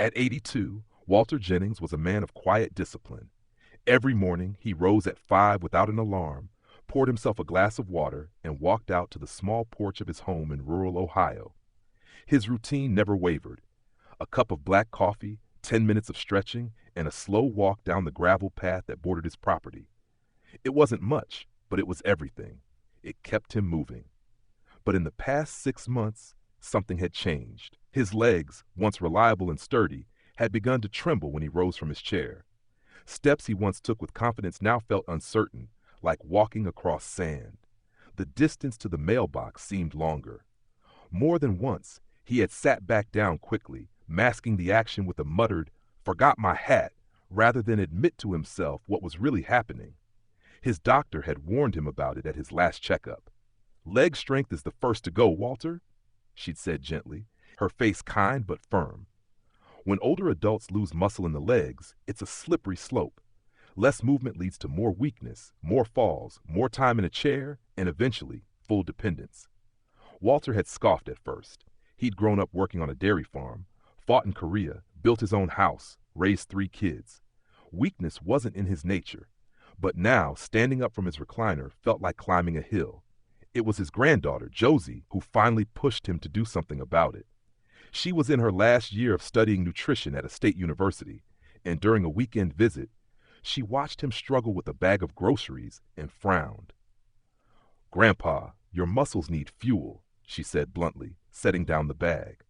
At 82, Walter Jennings was a man of quiet discipline. Every morning, he rose at 5 without an alarm, poured himself a glass of water, and walked out to the small porch of his home in rural Ohio. His routine never wavered. A cup of black coffee, 10 minutes of stretching, and a slow walk down the gravel path that bordered his property. It wasn't much, but it was everything. It kept him moving. But in the past 6 months, something had changed. His legs, once reliable and sturdy, had begun to tremble when he rose from his chair. Steps he once took with confidence now felt uncertain, like walking across sand. The distance to the mailbox seemed longer. More than once, he had sat back down quickly, masking the action with a muttered, "Forgot my hat," rather than admit to himself what was really happening. His doctor had warned him about it at his last checkup. "Leg strength is the first to go, Walter," she'd said gently, her face kind but firm. When older adults lose muscle in the legs, it's a slippery slope. Less movement leads to more weakness, more falls, more time in a chair, and eventually, full dependence. Walter had scoffed at first. He'd grown up working on a dairy farm, fought in Korea, built his own house, raised 3 kids. Weakness wasn't in his nature. But now, standing up from his recliner felt like climbing a hill. It was his granddaughter, Josie, who finally pushed him to do something about it. She was in her last year of studying nutrition at a state university, and during a weekend visit, she watched him struggle with a bag of groceries and frowned. "Grandpa, your muscles need fuel," she said bluntly, setting down the bag.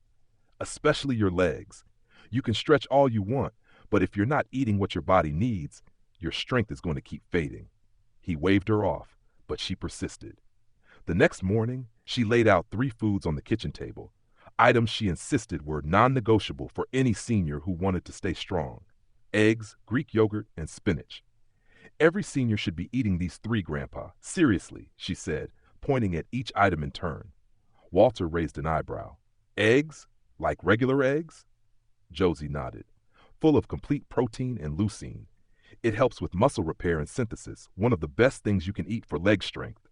"Especially your legs. You can stretch all you want, but if you're not eating what your body needs, your strength is going to keep fading." He waved her off, but she persisted. The next morning, she laid out 3 foods on the kitchen table, items she insisted were non-negotiable for any senior who wanted to stay strong: eggs, Greek yogurt, and spinach. "Every senior should be eating these 3, Grandpa. Seriously," she said, pointing at each item in turn. Walter raised an eyebrow. "Eggs? Like regular eggs?" Josie nodded. "Full of complete protein and leucine. It helps with muscle repair and synthesis, one of the best things you can eat for leg strength."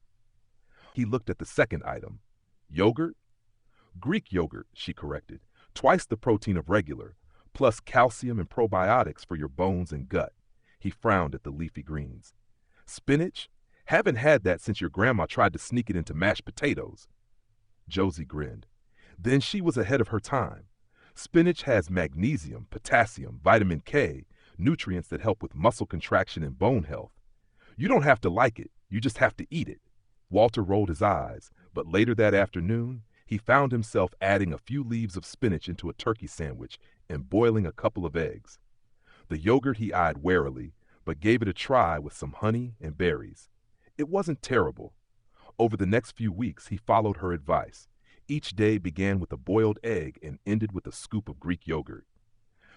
He looked at the second item. "Yogurt?" "Greek yogurt," she corrected. "Twice the protein of regular, plus calcium and probiotics for your bones and gut." He frowned at the leafy greens. "Spinach? Haven't had that since your grandma tried to sneak it into mashed potatoes." Josie grinned. Then she was ahead of her time. Spinach has magnesium, potassium, vitamin K, nutrients that help with muscle contraction and bone health. You don't have to like it, you just have to eat it. Walter rolled his eyes, but later that afternoon, he found himself adding a few leaves of spinach into a turkey sandwich and boiling a couple of eggs. The yogurt he eyed warily, but gave it a try with some honey and berries. It wasn't terrible. Over the next few weeks, he followed her advice. Each day began with a boiled egg and ended with a scoop of Greek yogurt.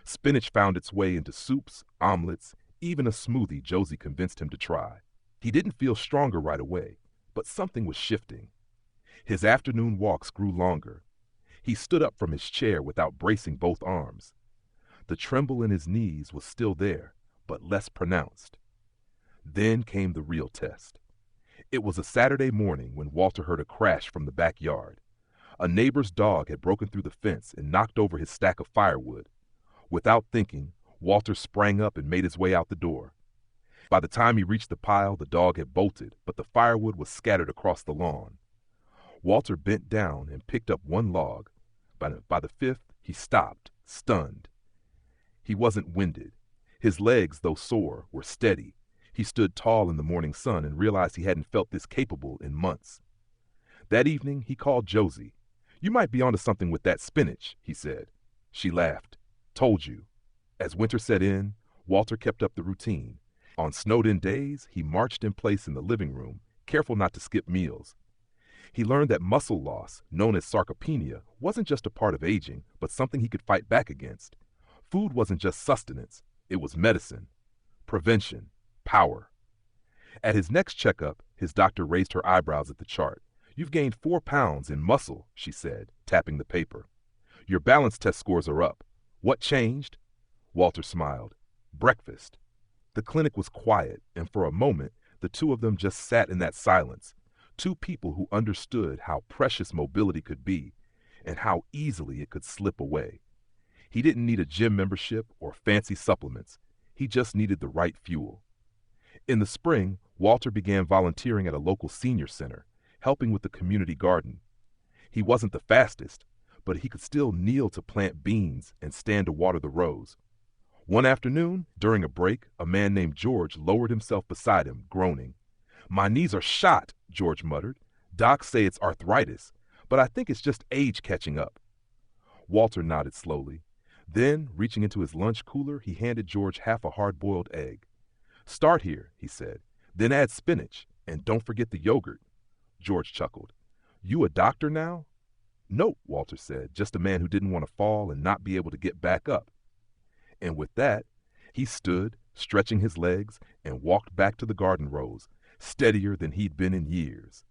Spinach found its way into soups, omelets, even a smoothie Josie convinced him to try. He didn't feel stronger right away, but something was shifting. His afternoon walks grew longer. He stood up from his chair without bracing both arms. The tremble in his knees was still there, but less pronounced. Then came the real test. It was a Saturday morning when Walter heard a crash from the backyard. A neighbor's dog had broken through the fence and knocked over his stack of firewood. Without thinking, Walter sprang up and made his way out the door. By the time he reached the pile, the dog had bolted, but the firewood was scattered across the lawn. Walter bent down and picked up one log. By the 5th, he stopped, stunned. He wasn't winded. His legs, though sore, were steady. He stood tall in the morning sun and realized he hadn't felt this capable in months. That evening, he called Josie. "You might be onto something with that spinach," he said. She laughed. "Told you." As winter set in, Walter kept up the routine. On snowed-in days, he marched in place in the living room, careful not to skip meals. He learned that muscle loss, known as sarcopenia, wasn't just a part of aging, but something he could fight back against. Food wasn't just sustenance, it was medicine, prevention, power. At his next checkup, his doctor raised her eyebrows at the chart. "You've gained 4 pounds in muscle," she said, tapping the paper. "Your balance test scores are up. What changed?" Walter smiled. "Breakfast." The clinic was quiet, and for a moment, the two of them just sat in that silence. Two people who understood how precious mobility could be and how easily it could slip away. He didn't need a gym membership or fancy supplements. He just needed the right fuel. In the spring, Walter began volunteering at a local senior center, helping with the community garden. He wasn't the fastest, but he could still kneel to plant beans and stand to water the rows. One afternoon, during a break, a man named George lowered himself beside him, groaning. "My knees are shot," George muttered. "Docs say it's arthritis, but I think it's just age catching up." Walter nodded slowly. Then, reaching into his lunch cooler, he handed George half a hard-boiled egg. "Start here," he said. "Then add spinach, and don't forget the yogurt." George chuckled. "You a doctor now?" "No," Walter said, "just a man who didn't want to fall and not be able to get back up." And with that, he stood, stretching his legs, and walked back to the garden rows, steadier than he'd been in years.